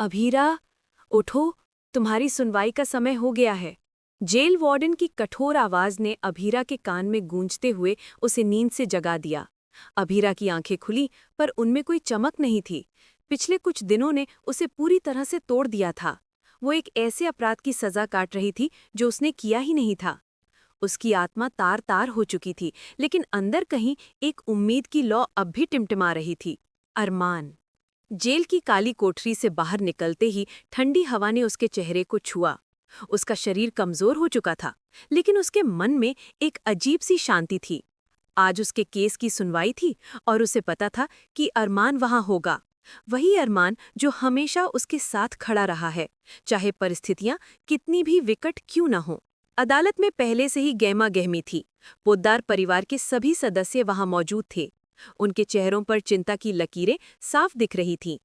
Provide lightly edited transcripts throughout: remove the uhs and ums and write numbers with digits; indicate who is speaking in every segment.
Speaker 1: अभीरा, उठो, तुम्हारी सुनवाई का समय हो गया है। जेल वार्डन की कठोर आवाज ने अभीरा के कान में गूंजते हुए उसे नींद से जगा दिया। अभीरा की आंखें खुली, पर उनमें कोई चमक नहीं थी। पिछले कुछ दिनों ने उसे पूरी तरह से तोड़ दिया था। वो एक ऐसे अपराध की सजा काट रही थी जो उसने किया ही नहीं था। उसकी आत्मा तार-तार हो चुकी थी, लेकिन अंदर कहीं एक उम्मीद की लौ अब भी टिमटिमा रही थी। अरमान। जेल की काली कोठरी से बाहर निकलते ही ठंडी हवा ने उसके चेहरे को छुआ। उसका शरीर कमजोर हो चुका था, लेकिन उसके मन में एक अजीब सी शांति थी। आज उसके केस की सुनवाई थी और उसे पता था कि अरमान वहां होगा। वही अरमान जो हमेशा उसके साथ खड़ा रहा है, चाहे परिस्थितियां कितनी भी विकट क्यों न हों। अदालत में पहले से ही गहमा गहमी थी। पोद्दार परिवार के सभी सदस्य वहां मौजूद थे। उनके चेहरों पर चिंता की लकीरें साफ दिख रही थीं।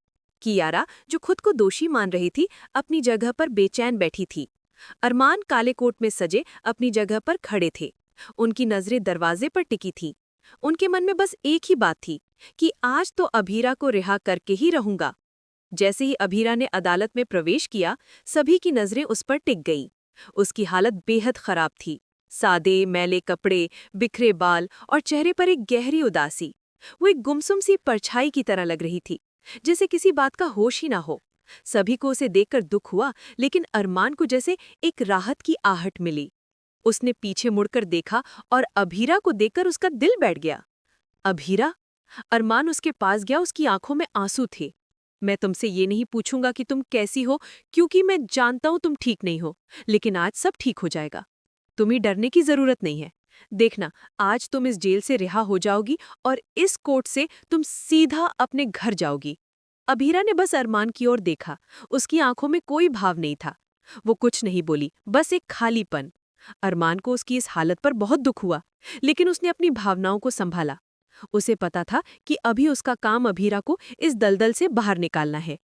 Speaker 1: कियारा, जो खुद को दोषी मान रही थी, अपनी जगह पर बेचैन बैठी थी। अरमान काले कोट में सजे अपनी जगह पर खड़े थे। उनकी नजरें दरवाजे पर टिकी थीं। उनके मन में बस एक ही बात थी कि आज तो अभीरा को रिहा करके ही रहूंगा। जैसे ही अभीरा ने अदालत में प्रवेश किया, सभी की नजरें उस पर टिक गईं। उसकी हालत बेहद खराब थी। सादे मैले कपड़े, बिखरे बाल और चेहरे पर एक गहरी उदासी। वो एक गुमसुम सी परछाई की तरह लग रही थी, जिसे किसी बात का होश ही ना हो। सभी को उसे देखकर दुख हुआ, लेकिन अरमान को जैसे एक राहत की आहट मिली। उसने पीछे मुड़कर देखा और अभीरा को देखकर उसका दिल बैठ गया। अभीरा? अरमान उसके पास गया, उसकी आंखों में आंसू थे। मैं तुमसे ये नहीं पूछूंगा कि तुम कैसी हो, क्योंकि मैं जानता हूं तुम ठीक नहीं हो, लेकिन आज सब ठीक हो जाएगा। तुम्हें डरने की जरूरत नहीं है। देखना, आज तुम इस जेल से रिहा हो जाओगी और इस कोर्ट से तुम सीधा अपने घर जाओगी। अभीरा ने बस अरमान की ओर देखा। उसकी आंखों में कोई भाव नहीं था। वो कुछ नहीं बोली, बस एक खालीपन। अरमान को उसकी इस हालत पर बहुत दुख हुआ, लेकिन उसने अपनी भावनाओं को संभाला। उसे पता था कि अभी उसका काम अभीरा को इस दलदल से बाहर निकालना है।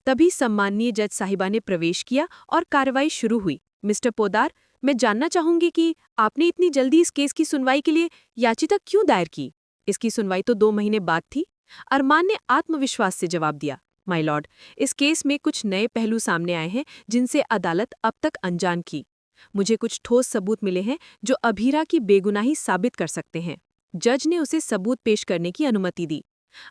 Speaker 1: तभी सम्माननीय जज साहिबा ने प्रवेश किया और कार्रवाई शुरू हुई। मिस्टर पोद्दार, मैं जानना चाहूंगी कि आपने इतनी जल्दी इस केस की सुनवाई के लिए याचिका क्यों दायर की? इसकी सुनवाई तो 2 महीने बाद थी। अरमान ने आत्मविश्वास से जवाब दिया। माय लॉर्ड, इस केस में कुछ नए पहलू सामने आए हैं जिनसे अदालत अब तक अनजान थी। मुझे कुछ ठोस सबूत मिले हैं जो अभीरा की बेगुनाही साबित कर सकते हैं। जज ने उसे सबूत पेश करने की अनुमति दी।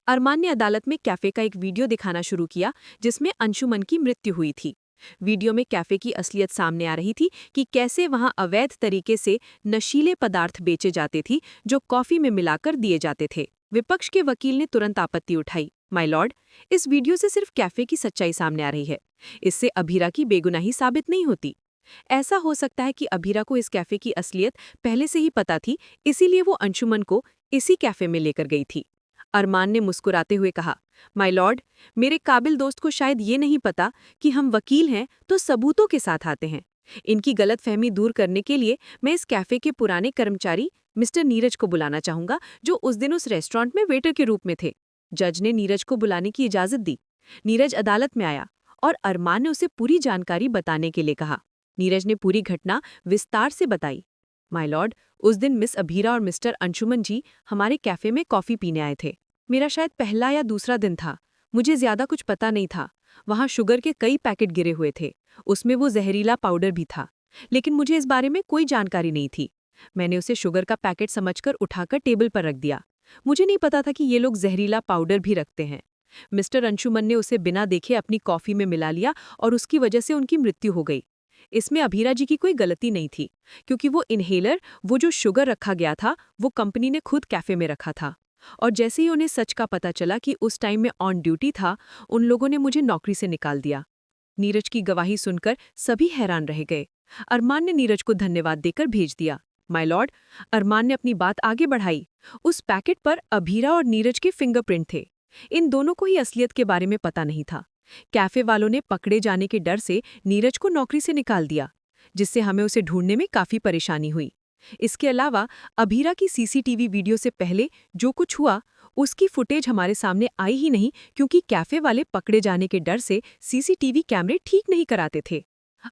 Speaker 1: अरमान ने अदालत में कैफे का एक वीडियो दिखाना शुरू किया, जिसमें अंशुमन की मृत्यु हुई थी। वीडियो में कैफे की असलियत सामने आ रही थी कि कैसे वहां अवैध तरीके से नशीले पदार्थ बेचे जाते थे, जो कॉफी में मिलाकर दिए जाते थे। विपक्ष के वकील ने तुरंत आपत्ति उठाई। माय लॉर्ड, इस वीडियो से सिर्फ कैफे की सच्चाई सामने आ रही है। इससे अभीरा की बेगुनाही साबित नहीं होती। ऐसा हो सकता है कि अभीरा को इस कैफे की असलियत पहले से ही पता थी, इसीलिए वो अंशुमन को इसी कैफे में लेकर गई थी। अरमान ने मुस्कुराते हुए कहा, माय लॉर्ड, मेरे काबिल दोस्त को शायद ये नहीं पता कि हम वकील हैं तो सबूतों के साथ आते हैं। इनकी गलतफहमी दूर करने के लिए मैं इस कैफे के पुराने कर्मचारी मिस्टर नीरज को बुलाना चाहूंगा, जो उस दिन उस रेस्टोरेंट में वेटर के रूप में थे। जज ने नीरज को बुलाने की इजाजत दी। नीरज अदालत में आया और अरमान ने उसे पूरी जानकारी बताने के लिए कहा। नीरज ने पूरी घटना विस्तार से बताई। माय लॉर्ड, उस दिन मिस अभीरा और मिस्टर अंशुमन जी हमारे कैफे में कॉफी पीने आए थे। मेरा शायद पहला या दूसरा दिन था। मुझे ज्यादा कुछ पता नहीं था। वहां शुगर के कई पैकेट गिरे हुए थे। उसमें वो जहरीला पाउडर भी था, लेकिन मुझे इस बारे में कोई जानकारी नहीं थी। मैंने उसे शुगर का पैकेट समझकर उठाकर टेबल पर रख दिया। मुझे नहीं पता था कि ये लोग जहरीला पाउडर भी रखते हैं। मिस्टर अंशुमन ने उसे बिना देखे अपनी कॉफी में मिला लिया और उसकी वजह से उनकी मृत्यु हो गई। इसमें अभीरा जी की कोई गलती नहीं थी, क्योंकि वो इन्हेलर, वो जो शुगर रखा गया था, वो कंपनी ने खुद कैफे में रखा था। और जैसे ही उन्हें सच का पता चला कि उस टाइम में ऑन ड्यूटी था, उन लोगों ने मुझे नौकरी से निकाल दिया। नीरज की गवाही सुनकर सभी हैरान रह गए। अरमान ने नीरज को धन्यवाद देकर भेज दिया। माय लॉर्ड, अरमान ने अपनी बात आगे बढ़ाई। उस पैकेट पर अभीरा और नीरज के फिंगरप्रिंट थे। इन दोनों को ही असलियत के बारे में पता नहीं था। कैफे वालों ने पकड़े जाने के डर से नीरज को नौकरी से निकाल दिया, जिससे हमें उसे ढूंढने में काफी परेशानी हुई। इसके अलावा अभीरा की सीसीटीवी वीडियो से पहले जो कुछ हुआ, उसकी फुटेज हमारे सामने आई ही नहीं, क्योंकि कैफे वाले पकड़े जाने के डर से सीसीटीवी कैमरे ठीक नहीं कराते थे।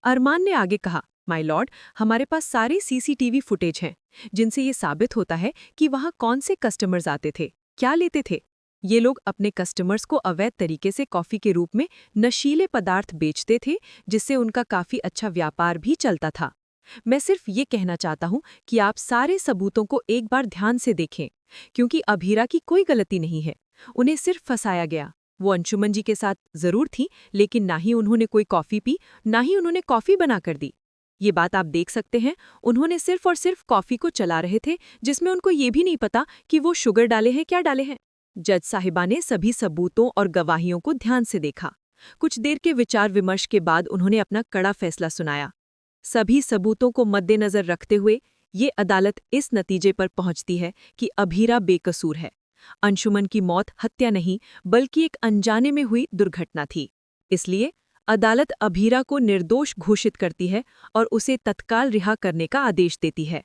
Speaker 1: अरमान ने आगे कहा, माय लॉर्ड, हमारे पास सारे सीसीटीवी फुटेज हैं, जिनसे ये साबित होता है कि वहां कौन से कस्टमर्स आते थे, क्या लेते थे। ये लोग अपने कस्टमर्स को अवैध तरीके से कॉफ़ी के रूप में नशीले पदार्थ बेचते थे, जिससे उनका काफ़ी अच्छा व्यापार भी चलता था। मैं सिर्फ ये कहना चाहता हूँ कि आप सारे सबूतों को एक बार ध्यान से देखें, क्योंकि अभीरा की कोई गलती नहीं है। उन्हें सिर्फ फंसाया गया। वो अंशुमन जी के साथ जरूर थी, लेकिन ना ही उन्होंने कोई कॉफ़ी पी, ना ही उन्होंने कॉफ़ी बना कर दी। ये बात आप देख सकते हैं, उन्होंने सिर्फ और सिर्फ कॉफ़ी को चला रहे थे, जिसमें उनको ये भी नहीं पता कि वो शुगर डाले हैं क्या डाले हैं। जज साहिबा ने सभी सबूतों और गवाहियों को ध्यान से देखा। कुछ देर के विचार विमर्श के बाद उन्होंने अपना कड़ा फैसला सुनाया। सभी सबूतों को मद्देनजर रखते हुए ये अदालत इस नतीजे पर पहुंचती है कि अभीरा बेकसूर है। अंशुमन की मौत हत्या नहीं, बल्कि एक अनजाने में हुई दुर्घटना थी। इसलिए अदालत अभीरा को निर्दोष घोषित करती है और उसे तत्काल रिहा करने का आदेश देती है।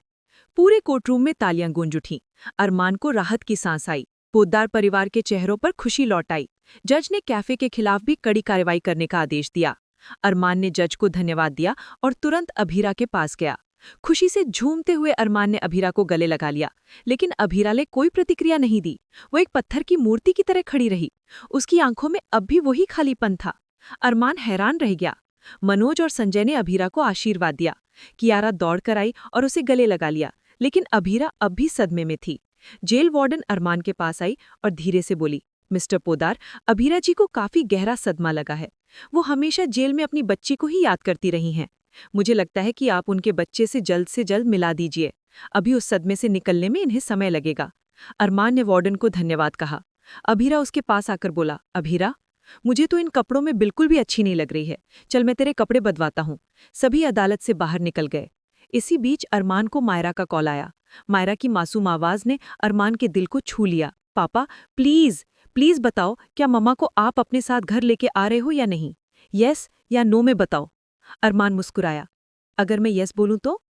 Speaker 1: पूरे कोर्टरूम में तालियां गूंज उठीं। अरमान को राहत की सांस आई। पोद्दार परिवार के चेहरों पर खुशी लौट आई। जज ने कैफे के खिलाफ भी कड़ी कार्रवाई करने का आदेश दिया। अरमान ने जज को धन्यवाद दिया और तुरंत अभीरा के पास गया। खुशी से झूमते हुए अरमान ने अभीरा को गले लगा लिया, लेकिन अभीरा ने कोई प्रतिक्रिया नहीं दी। वो एक पत्थर की मूर्ति की तरह खड़ी रही। उसकी आंखों में अब भी वही खालीपन था। अरमान हैरान रह गया। मनोज और संजय ने अभीरा को आशीर्वाद दिया। कियारा दौड़ कर आई और उसे गले लगा लिया, लेकिन अभीरा अब भी सदमे में थी। जेल वार्डन अरमान के पास आई और धीरे से बोली, मिस्टर पोद्दार, अभीरा जी को काफी गहरा सदमा लगा है। वो हमेशा जेल में अपनी बच्ची को ही याद करती रही हैं। मुझे लगता है कि आप उनके बच्चे से जल्द मिला दीजिए। अभी उस सदमे से निकलने में इन्हें समय लगेगा। अरमान ने वार्डन को धन्यवाद कहा। अभीरा उसके पास आकर बोला, अभीरा, मुझे तो इन कपड़ों में बिल्कुल भी अच्छी नहीं लग रही है। चल मैं तेरे कपड़े बदवाता हूँ। सभी अदालत से बाहर निकल गए। इसी बीच अरमान को मायरा का कॉल आया। मायरा की मासूम आवाज ने अरमान के दिल को छू लिया। पापा, प्लीज प्लीज बताओ, क्या मम्मा को आप अपने साथ घर लेके आ रहे हो या नहीं? यस या नो में बताओ। अरमान मुस्कुराया। अगर मैं यस बोलूं तो?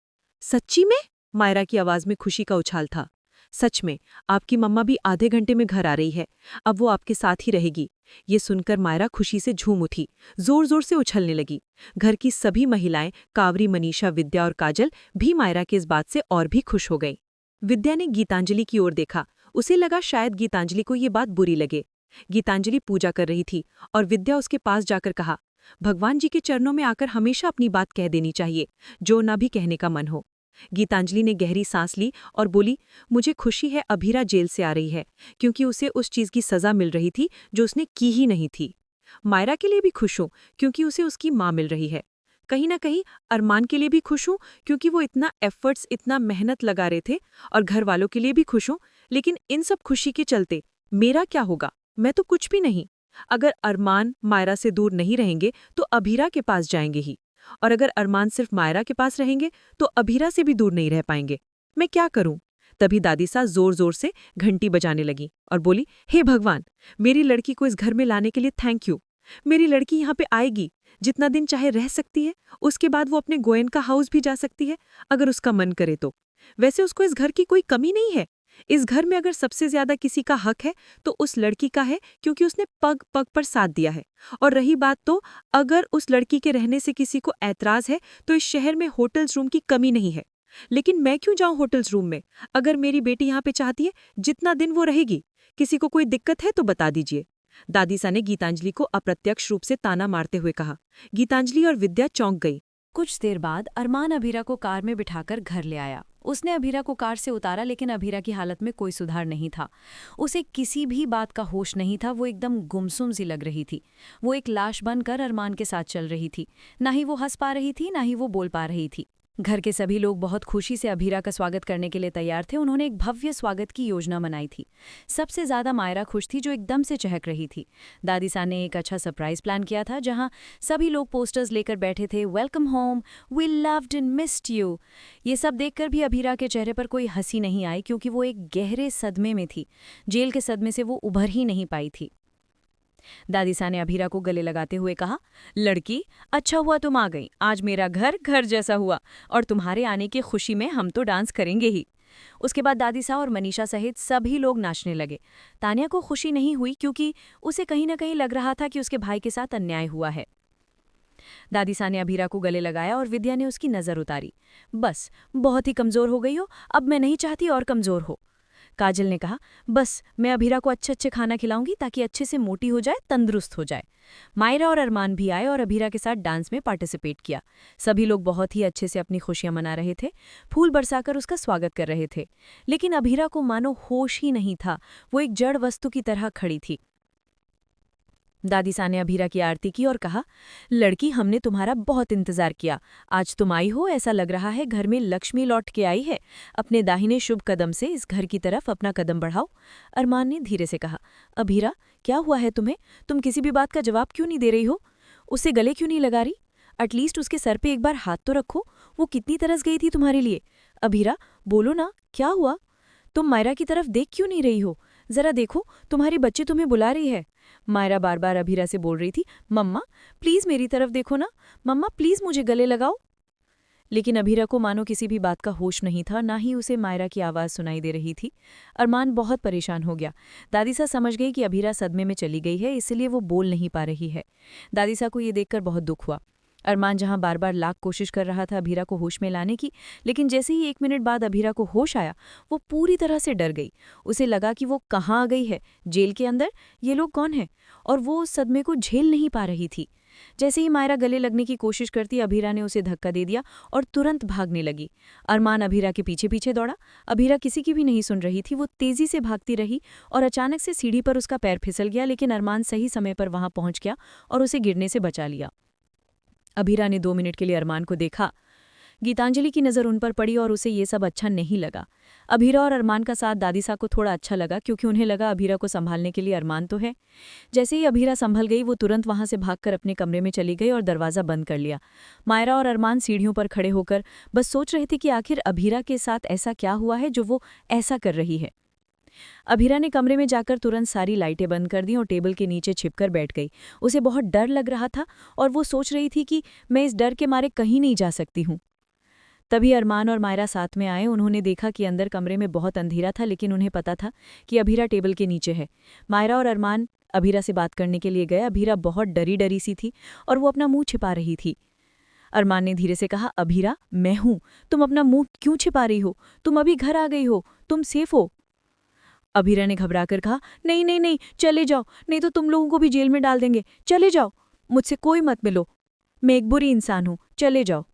Speaker 1: सच्ची में? मायरा की आवाज में खुशी का उछाल था। सच में, आपकी मम्मा भी आधे घंटे में घर आ रही है। अब वो आपके साथ ही रहेगी। ये सुनकर मायरा खुशी से झूम उठी, जोर जोर से उछलने लगी। घर की सभी महिलाएं, कावरी, मनीषा, विद्या और काजल भी मायरा की इस बात से और भी खुश हो गई। विद्या ने गीतांजलि की ओर देखा। उसे लगा शायद गीतांजलि को ये बात बुरी लगे। गीतांजलि पूजा कर रही थी और विद्या उसके पास जाकर कहा, भगवान जी के चरणों में आकर हमेशा अपनी बात कह देनी चाहिए, जो ना भी कहने का मन हो। गीतांजलि ने गहरी सांस ली और बोली, मुझे खुशी है अभीरा जेल से आ रही है, क्योंकि उसे उस चीज की सजा मिल रही थी जो उसने की ही नहीं थी। मायरा के लिए भी खुश हूं, क्योंकि उसे उसकी माँ मिल रही है। कहीं ना कहीं अरमान के लिए भी खुश हूं, क्योंकि वो इतना एफर्ट्स, इतना मेहनत लगा रहे थे। और घर वालों के लिए भी खुश हूं, लेकिन इन सब खुशी के चलते मेरा क्या होगा? मैं तो कुछ भी नहीं। अगर अरमान मायरा से दूर नहीं रहेंगे तो अभीरा के पास जाएंगे ही, और अगर अरमान सिर्फ मायरा के पास रहेंगे तो अभीरा से भी दूर नहीं रह पाएंगे। मैं क्या करूं? तभी दादी सास जोर जोर से घंटी बजाने लगी और बोली, हे भगवान, मेरी लड़की को इस घर में लाने के लिए थैंक यू। मेरी लड़की यहाँ पे आएगी, जितना दिन चाहे रह सकती है। उसके बाद वो अपने गोयनका हाउस भी जा सकती है, अगर उसका मन करे तो। वैसे उसको इस घर की कोई कमी नहीं है। इस घर में अगर सबसे ज्यादा किसी का हक है तो उस लड़की का है, क्योंकि उसने पग पग पर साथ दिया है। और रही बात तो, अगर उस लड़की के रहने से किसी को ऐतराज है तो इस शहर में होटल्स रूम की कमी नहीं है। लेकिन मैं क्यों जाऊं होटल्स रूम में? अगर मेरी बेटी यहाँ पे चाहती है, जितना दिन वो रहेगी। किसी को कोई दिक्कत है तो बता दीजिए। दादी सा ने गीतांजलि को अप्रत्यक्ष रूप से ताना मारते हुए कहा। गीतांजलि और विद्या चौंक गई। कुछ देर बाद अरमान अभीरा को कार में बिठाकर घर ले आया। उसने अभीरा को कार से उतारा, लेकिन अभीरा की हालत में कोई सुधार नहीं था। उसे किसी भी बात का होश नहीं था। वो एकदम गुमसुम सी लग रही थी। वो एक लाश बनकर अरमान के साथ चल रही थी। ना ही वो हंस पा रही थी, ना ही वो बोल पा रही थी। घर के सभी लोग बहुत खुशी से अभीरा का स्वागत करने के लिए तैयार थे। उन्होंने एक भव्य स्वागत की योजना बनाई थी। सबसे ज्यादा मायरा खुश थी, जो एकदम से चहक रही थी। दादी सा ने एक अच्छा सरप्राइज प्लान किया था, जहां सभी लोग पोस्टर्स लेकर बैठे थे। Welcome home, we loved and missed you. ये सब देखकर भी अभीरा के चेहरे पर कोई हंसी नहीं आई, क्योंकि वो एक गहरे सदमे में थी। जेल के सदमे से वो उभर ही नहीं पाई थी। दादी सा ने अभीरा को गले लगाते हुए कहा, लड़की, अच्छा हुआ तुम आ गई। आज मेरा घर घर जैसा हुआ, और तुम्हारे आने की खुशी में हम तो डांस करेंगे ही। उसके बाद दादी सा और मनीषा सहित सभी लोग नाचने लगे। तानिया को खुशी नहीं हुई, क्योंकि उसे कहीं ना कहीं लग रहा था कि उसके भाई के साथ अन्याय हुआ है। दादी सा ने अभीरा को गले लगाया और विद्या ने उसकी नज़र उतारी। बस, बहुत ही कमज़ोर हो गई हो, अब मैं नहीं चाहती और कमज़ोर हो। काजल ने कहा, बस मैं अभीरा को अच्छे खाना खिलाऊंगी ताकि अच्छे से मोटी हो जाए, तंदुरुस्त हो जाए। मायरा और अरमान भी आए और अभीरा के साथ डांस में पार्टिसिपेट किया। सभी लोग बहुत ही अच्छे से अपनी खुशियां मना रहे थे, फूल बरसाकर उसका स्वागत कर रहे थे। लेकिन अभीरा को मानो होश ही नहीं था, वो एक जड़ वस्तु की तरह खड़ी थी। दादी सा ने अभीरा की आरती की और कहा, लड़की, हमने तुम्हारा बहुत इंतजार किया। आज तुम आई हो, ऐसा लग रहा है घर में लक्ष्मी लौट के आई है। अपने दाहिने शुभ कदम से इस घर की तरफ अपना कदम बढ़ाओ। अरमान ने धीरे से कहा, अभीरा, क्या हुआ है तुम्हें? तुम किसी भी बात का जवाब क्यों नहीं दे रही हो? उसे गले क्यों नहीं लगा रही? एटलीस्ट उसके सर पे एक बार हाथ तो रखो। वो कितनी तरस गई थी तुम्हारे लिए। अभीरा, बोलो ना, क्या हुआ? तुम मायरा की तरफ देख क्यों नहीं रही हो? जरा देखो, तुम्हारी बच्ची तुम्हें बुला रही है। मायरा बार बार अभीरा से बोल रही थी, मम्मा प्लीज मेरी तरफ देखो ना, मम्मा प्लीज मुझे गले लगाओ। लेकिन अभीरा को मानो किसी भी बात का होश नहीं था, ना ही उसे मायरा की आवाज़ सुनाई दे रही थी। अरमान बहुत परेशान हो गया। दादी सा समझ गई कि अभीरा सदमे में चली गई है, इसलिए वो बोल नहीं पा रही है। दादी सा को ये देखकर बहुत दुख हुआ। अरमान जहां बार बार लाख कोशिश कर रहा था अभीरा को होश में लाने की, लेकिन जैसे ही 1 मिनट बाद अभीरा को होश आया, वो पूरी तरह से डर गई। उसे लगा कि वो कहाँ आ गई है, जेल के अंदर? ये लोग कौन हैं? और वो उस सदमे को झेल नहीं पा रही थी। जैसे ही मायरा गले लगने की कोशिश करती, अभीरा ने उसे धक्का दे दिया और तुरंत भागने लगी। अरमान अभीरा के पीछे पीछे दौड़ा। अभीरा किसी की भी नहीं सुन रही थी, वो तेजी से भागती रही और अचानक से सीढ़ी पर उसका पैर फिसल गया, लेकिन अरमान सही समय पर वहां पहुंच गया और उसे गिरने से बचा लिया। अभीरा ने 2 मिनट के लिए अरमान को देखा। गीतांजलि की नज़र उन पर पड़ी और उसे ये सब अच्छा नहीं लगा। अभीरा और अरमान का साथ दादी सा को थोड़ा अच्छा लगा, क्योंकि उन्हें लगा अभीरा को संभालने के लिए अरमान तो है। जैसे ही अभीरा संभल गई, वो तुरंत वहां से भागकर अपने कमरे में चली गई और दरवाज़ा बंद कर लिया। मायरा और अरमान सीढ़ियों पर खड़े होकर बस सोच रहे थे कि आखिर अभीरा के साथ ऐसा क्या हुआ है जो वो ऐसा कर रही है। अभीरा ने कमरे में जाकर तुरंत सारी लाइटें बंद कर दी और टेबल के नीचे छिपकर बैठ गई। उसे बहुत डर लग रहा था और वो सोच रही थी कि मैं इस डर के मारे कहीं नहीं जा सकती हूँ। तभी अरमान और मायरा साथ में आए। उन्होंने देखा कि अंदर कमरे में बहुत अंधेरा था, लेकिन उन्हें पता था कि अभीरा टेबल के नीचे है। मायरा और अरमान अभीरा से बात करने के लिए गए। अभीरा बहुत डरी डरी सी थी और वो अपना मुंह छिपा रही थी। अरमान ने धीरे से कहा, अभीरा, मैं हूं, तुम अपना मुंह क्यों छिपा रही हो? तुम अभी घर आ गई हो, तुम सेफ हो। अभीरा ने घबराकर कहा, नहीं नहीं नहीं, चले जाओ, नहीं तो तुम लोगों को भी जेल में डाल देंगे। चले जाओ, मुझसे कोई मत मिलो, मैं एक बुरी इंसान हूं, चले जाओ।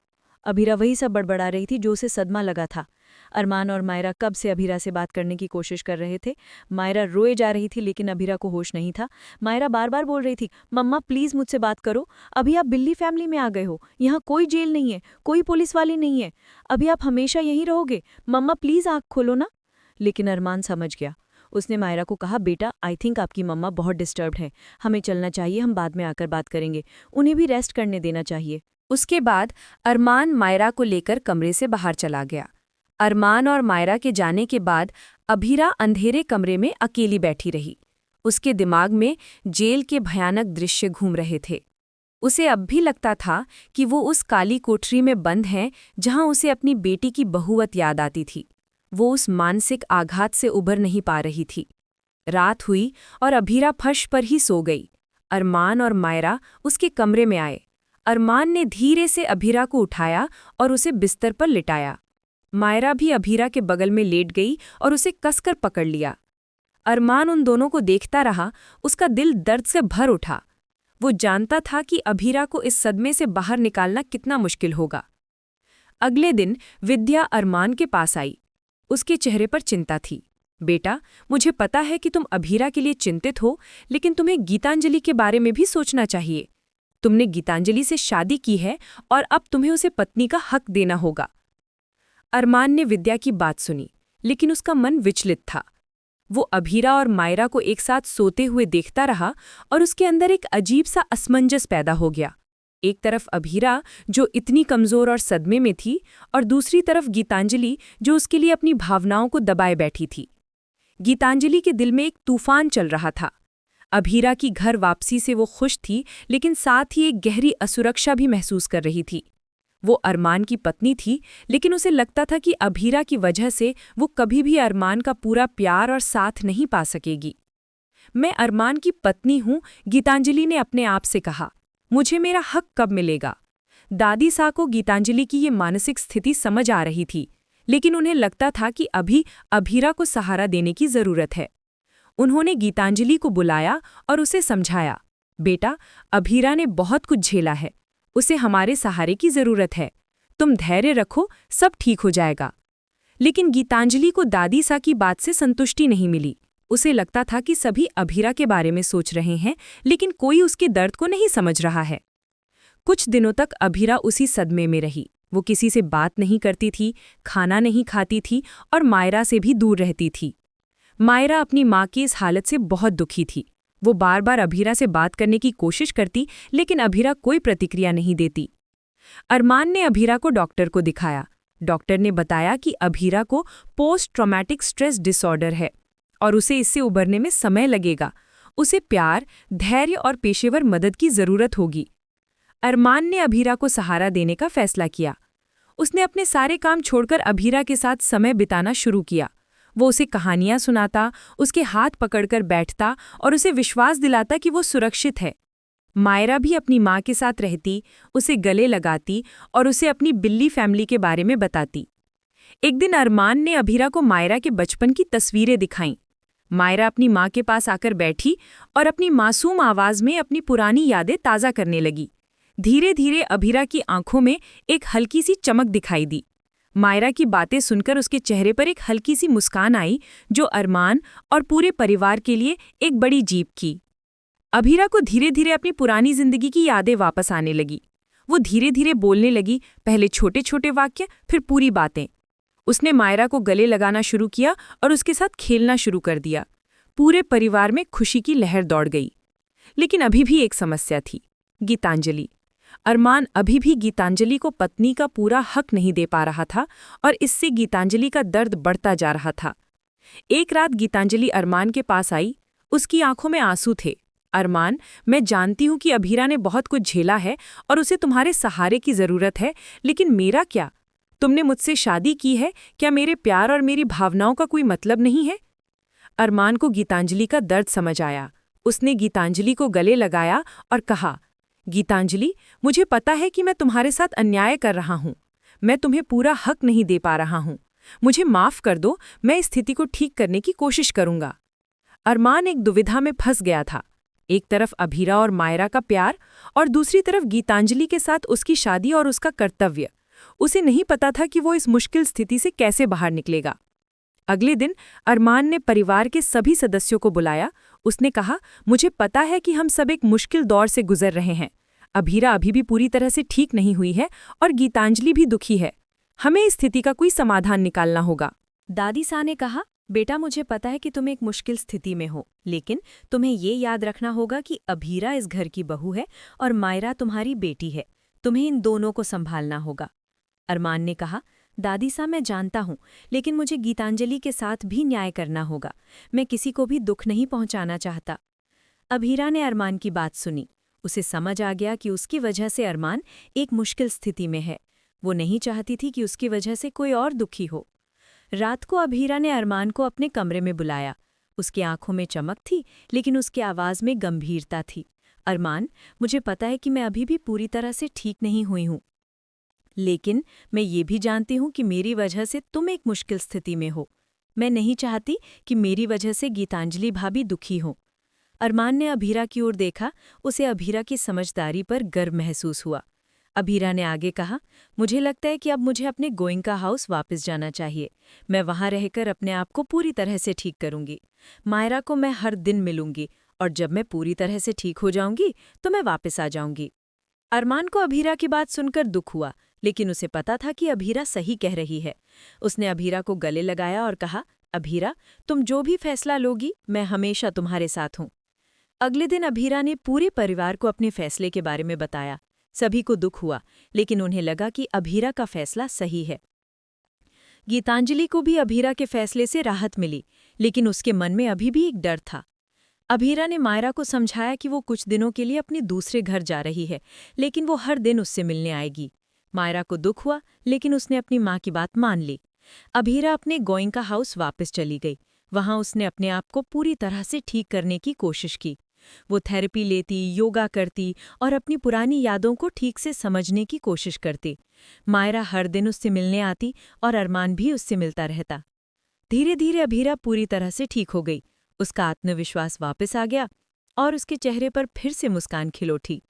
Speaker 1: अभीरा वही सब बड़बड़ा रही थी जो उसे सदमा लगा था। अरमान और मायरा कब से अभीरा से बात करने की कोशिश कर रहे थे। मायरा रोए जा रही थी, लेकिन अभीरा को होश नहीं था। मायरा बार बार बोल रही थी, मम्मा प्लीज मुझसे बात करो, अभी आप बिल्ली फैमिली में आ गए हो, यहाँ कोई जेल नहीं है, कोई पुलिस वाली नहीं है, अभी आप हमेशा यहीं रहोगे, मम्मा प्लीज आँख खोलो ना। लेकिन अरमान समझ गया। उसने मायरा को कहा, बेटा, आई थिंक आपकी मम्मा बहुत डिस्टर्ब्ड है, हमें चलना चाहिए, हम बाद में आकर बात करेंगे, उन्हें भी रेस्ट करने देना चाहिए। उसके बाद अरमान मायरा को लेकर कमरे से बाहर चला गया। अरमान और मायरा के जाने के बाद अभीरा अंधेरे कमरे में अकेली बैठी रही। उसके दिमाग में जेल के भयानक दृश्य घूम रहे थे। उसे अब भी लगता था कि वो उस काली कोठरी में बंद है जहां उसे अपनी बेटी की बहुवत याद आती थी। वो उस मानसिक आघात से उबर नहीं पा रही थी। रात हुई और अभीरा फर्श पर ही सो गई। अरमान और मायरा उसके कमरे में आए। अरमान ने धीरे से अभीरा को उठाया और उसे बिस्तर पर लिटाया। मायरा भी अभीरा के बगल में लेट गई और उसे कसकर पकड़ लिया। अरमान उन दोनों को देखता रहा, उसका दिल दर्द से भर उठा। वो जानता था कि अभीरा को इस सदमे से बाहर निकालना कितना मुश्किल होगा। अगले दिन विद्या अरमान के पास आई। उसके चेहरे पर चिंता थी। बेटा, मुझे पता है कि तुम अभीरा के लिए चिंतित हो, लेकिन तुम्हें गीतांजलि के बारे में भी सोचना चाहिए। तुमने गीतांजलि से शादी की है और अब तुम्हें उसे पत्नी का हक देना होगा। अरमान ने विद्या की बात सुनी, लेकिन उसका मन विचलित था। वो अभीरा और मायरा को एक साथ सोते हुए देखता रहा और उसके अंदर एक अजीब सा असमंजस पैदा हो गया। एक तरफ अभीरा जो इतनी कमजोर और सदमे में थी, और दूसरी तरफ गीतांजलि जो उसके लिए अपनी भावनाओं को दबाए बैठी थी। गीतांजलि के दिल में एक तूफान चल रहा था। अभीरा की घर वापसी से वो खुश थी, लेकिन साथ ही एक गहरी असुरक्षा भी महसूस कर रही थी। वो अरमान की पत्नी थी, लेकिन उसे लगता था कि अभीरा की वजह से वो कभी भी अरमान का पूरा प्यार और साथ नहीं पा सकेगी। मैं अरमान की पत्नी हूं, गीतांजलि ने अपने आप से कहा। मुझे मेरा हक कब मिलेगा? दादी सा को गीतांजलि की ये मानसिक स्थिति समझ आ रही थी,
Speaker 2: लेकिन उन्हें लगता था कि अभी अभीरा को सहारा देने की जरूरत है। उन्होंने गीतांजलि को बुलाया और उसे समझाया, बेटा, अभीरा ने बहुत कुछ झेला है, उसे हमारे सहारे की जरूरत है, तुम धैर्य रखो, सब ठीक हो जाएगा। लेकिन गीतांजलि को दादी सा की बात से संतुष्टि नहीं मिली। उसे लगता था कि सभी अभीरा के बारे में सोच रहे हैं, लेकिन कोई उसके दर्द को नहीं समझ रहा है। कुछ दिनों तक अभीरा उसी सदमे में रही। वो किसी से बात नहीं करती थी, खाना नहीं खाती थी और मायरा से भी दूर रहती थी। मायरा अपनी माँ की इस हालत से बहुत दुखी थी। वो बार बार अभीरा से बात करने की कोशिश करती, लेकिन अभीरा कोई प्रतिक्रिया नहीं देती। अरमान ने अभीरा को डॉक्टर को दिखाया। डॉक्टर ने बताया कि अभीरा को पोस्ट ट्रॉमेटिक स्ट्रेस डिसऑर्डर है और उसे इससे उबरने में समय लगेगा। उसे प्यार, धैर्य और पेशेवर मदद की जरूरत होगी। अरमान ने अभीरा को सहारा देने का फैसला किया। उसने अपने सारे काम छोड़कर अभीरा के साथ समय बिताना शुरू किया। वो उसे कहानियां सुनाता, उसके हाथ पकड़कर बैठता और उसे विश्वास दिलाता कि वो सुरक्षित है। मायरा भी अपनी माँ के साथ रहती, उसे गले लगाती और उसे अपनी बिल्ली फैमिली के बारे में बताती। एक दिन अरमान ने अभीरा को मायरा के बचपन की तस्वीरें दिखाईं। मायरा अपनी माँ के पास आकर बैठी और अपनी मासूम आवाज में अपनी पुरानी यादें ताज़ा करने लगी। धीरे धीरे अभीरा की आंखों में एक हल्की सी चमक दिखाई दी। मायरा की बातें सुनकर उसके चेहरे पर एक हल्की सी मुस्कान आई, जो अरमान और पूरे परिवार के लिए एक बड़ी जीत की। अभीरा को धीरे धीरे अपनी पुरानी जिंदगी की यादें वापस आने लगी। वो धीरे धीरे बोलने लगी, पहले छोटे छोटे वाक्य, फिर पूरी बातें। उसने मायरा को गले लगाना शुरू किया और उसके साथ खेलना शुरू कर दिया। पूरे परिवार में खुशी की लहर दौड़ गई। लेकिन अभी भी एक समस्या थी, गीतांजलि। अरमान अभी भी गीतांजलि को पत्नी का पूरा हक नहीं दे पा रहा था और इससे गीतांजलि का दर्द बढ़ता जा रहा था। एक रात गीतांजलि अरमान के पास आई। उसकी आंखों में आंसू थे। अरमान, मैं जानती हूं कि अभीरा ने बहुत कुछ झेला है और उसे तुम्हारे सहारे की जरूरत है, लेकिन मेरा क्या? तुमने मुझसे शादी की है, क्या मेरे प्यार और मेरी भावनाओं का कोई मतलब नहीं है? अरमान को गीतांजलि का दर्द समझ आया। उसने गीतांजलि को गले लगाया और कहा, गीतांजलि, मुझे पता है कि मैं तुम्हारे साथ अन्याय कर रहा हूं। मैं तुम्हें पूरा हक नहीं दे पा रहा हूं। मुझे माफ कर दो, मैं इस स्थिति को ठीक करने की कोशिश करूंगा। अरमान एक दुविधा में फंस गया था। एक तरफ अभीरा और मायरा का प्यार और दूसरी तरफ गीतांजलि के साथ उसकी शादी और उसका कर्तव्य। उसे नहीं पता था कि वो इस मुश्किल स्थिति से कैसे बाहर निकलेगा। अगले दिन अरमान ने परिवार के सभी सदस्यों को बुलाया। उसने कहा, मुझे पता है कि हम सब एक मुश्किल दौर से गुजर रहे हैं। अभीरा अभी भी पूरी तरह से ठीक नहीं हुई है और गीतांजलि भी दुखी है। हमें इस स्थिति का कोई समाधान निकालना होगा।
Speaker 1: दादी सा ने कहा, बेटा, मुझे पता है कि तुम एक मुश्किल स्थिति में हो, लेकिन तुम्हें ये याद रखना होगा कि अभीरा इस घर की बहू है और मायरा तुम्हारी बेटी है। तुम्हें इन दोनों को संभालना होगा। अरमान ने कहा, दादी सा, मैं जानता हूँ, लेकिन मुझे गीतांजलि के साथ भी न्याय करना होगा। मैं किसी को भी दुख नहीं पहुँचाना चाहता। अभीरा ने अरमान की बात सुनी। उसे समझ आ गया कि उसकी वजह से अरमान एक मुश्किल स्थिति में है। वो नहीं चाहती थी कि उसकी वजह से कोई और दुखी हो। रात को अभीरा ने अरमान को अपने कमरे में बुलाया। उसकी आंखों में चमक थी, लेकिन उसकी आवाज़ में गंभीरता थी। अरमान, मुझे पता है कि मैं अभी भी पूरी तरह से ठीक नहीं हुई हूँ, लेकिन मैं ये भी जानती हूँ कि मेरी वजह से तुम एक मुश्किल स्थिति में हो। मैं नहीं चाहती कि मेरी वजह से गीतांजलि भाभी दुखी हो। अरमान ने अभीरा की ओर देखा। उसे अभीरा की समझदारी पर गर्व महसूस हुआ। अभीरा ने आगे कहा, मुझे लगता है कि अब मुझे अपने गोइंका हाउस वापस जाना चाहिए। मैं वहाँ रहकर अपने आप को पूरी तरह से ठीक करूंगी। मायरा को मैं हर दिन मिलूंगी और जब मैं पूरी तरह से ठीक हो जाऊंगी तो मैं वापस आ जाऊंगी। अरमान को अभीरा की बात सुनकर दुख हुआ, लेकिन उसे पता था कि अभीरा सही कह रही है। उसने अभीरा को गले लगाया और कहा, अभीरा, तुम जो भी फैसला लोगी, मैं हमेशा तुम्हारे साथ हूँ। अगले दिन अभीरा ने पूरे परिवार को अपने फैसले के बारे में बताया। सभी को दुख हुआ, लेकिन उन्हें लगा कि अभीरा का फैसला सही है। गीतांजलि को भी अभीरा के फैसले से राहत मिली, लेकिन उसके मन में अभी भी एक डर था। अभीरा ने मायरा को समझाया कि वो कुछ दिनों के लिए अपने दूसरे घर जा रही है, लेकिन वो हर दिन उससे मिलने आएगी। मायरा को दुख हुआ, लेकिन उसने अपनी माँ की बात मान ली। अभीरा अपने गोइंका हाउस वापस चली गई। वहाँ उसने अपने आप को पूरी तरह से ठीक करने की कोशिश की।
Speaker 2: वो थेरेपी लेती, योगा करती और अपनी पुरानी यादों को ठीक से समझने की कोशिश करती। मायरा हर दिन उससे मिलने आती और अरमान भी उससे मिलता रहता। धीरे धीरे अभीरा पूरी तरह से ठीक हो गई। उसका आत्मविश्वास वापस आ गया और उसके चेहरे पर फिर से मुस्कान खिल उठी।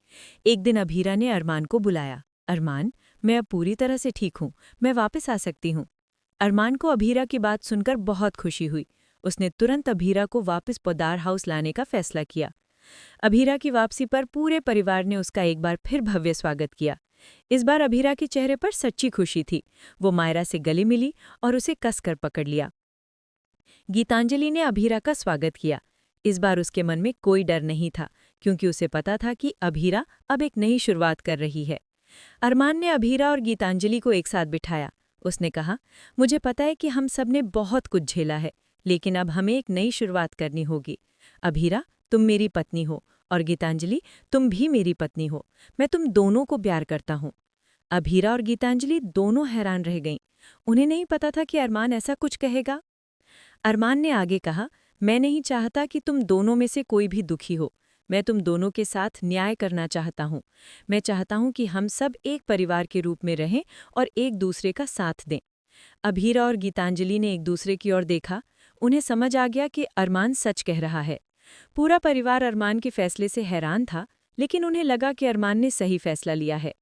Speaker 2: एक दिन अभीरा ने अरमान को बुलाया। अरमान, मैं अब पूरी तरह से ठीक हूँ, मैं वापस आ सकती हूँ। अरमान को अभीरा की बात सुनकर बहुत खुशी हुई। उसने तुरंत अभीरा को वापस पोदार हाउस लाने का फैसला किया। अभीरा की वापसी पर पूरे परिवार ने उसका एक बार फिर भव्य स्वागत किया। इस बार अभीरा के चेहरे पर सच्ची खुशी थी। वो मायरा से गले मिली और उसे कसकर पकड़ लिया। गीतांजलि ने अभीरा का स्वागत किया। इस बार उसके मन में कोई डर नहीं था, क्योंकि उसे पता था कि अभीरा अब एक नई शुरुआत कर रही है। अरमान ने अभीरा और गीतांजलि को एक साथ बिठाया। उसने कहा, मुझे पता है कि हम सब ने बहुत कुछ झेला है, लेकिन अब हमें एक नई शुरुआत करनी होगी। अभीरा, तुम मेरी पत्नी हो और गीतांजलि, तुम भी मेरी पत्नी हो। मैं तुम दोनों को प्यार करता हूँ। अभीरा और गीतांजलि दोनों हैरान रह गईं। उन्हें नहीं पता था कि अरमान ऐसा कुछ कहेगा। अरमान ने आगे कहा, मैं नहीं चाहता कि तुम दोनों में से कोई भी दुखी हो। मैं तुम दोनों के साथ न्याय करना चाहता हूँ। मैं चाहता हूँ कि हम सब एक परिवार के रूप में रहें और एक दूसरे का साथ दें। अभीरा और गीतांजलि ने एक दूसरे की ओर देखा। उन्हें समझ आ गया कि अरमान सच कह रहा है। पूरा परिवार अरमान के फैसले से हैरान था, लेकिन उन्हें लगा कि अरमान ने सही फैसला लिया है।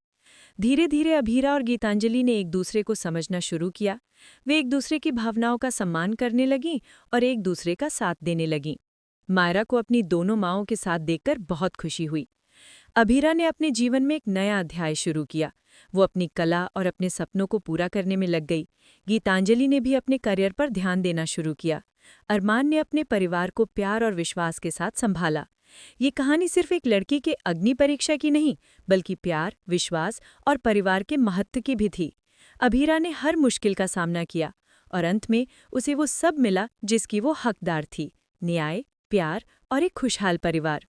Speaker 2: धीरे धीरे अभीरा और गीतांजलि ने एक दूसरे को समझना शुरू किया। वे एक दूसरे की भावनाओं का सम्मान करने लगीं और एक दूसरे का साथ देने लगीं। मायरा को अपनी दोनों माँओं के साथ देखकर बहुत खुशी हुई। अभीरा ने अपने जीवन में एक नया अध्याय शुरू किया। वो अपनी कला और अपने सपनों को पूरा करने में लग गई। गीतांजलि ने भी अपने करियर पर ध्यान देना शुरू किया। अरमान ने अपने परिवार को प्यार और विश्वास के साथ संभाला। ये कहानी सिर्फ एक लड़की के अग्नि परीक्षा की नहीं, बल्कि प्यार, विश्वास और परिवार के महत्व की भी थी। अभीरा ने हर मुश्किल का सामना किया और अंत में उसे वो सब मिला जिसकी वो हकदार थी: न्याय, प्यार और एक खुशहाल परिवार।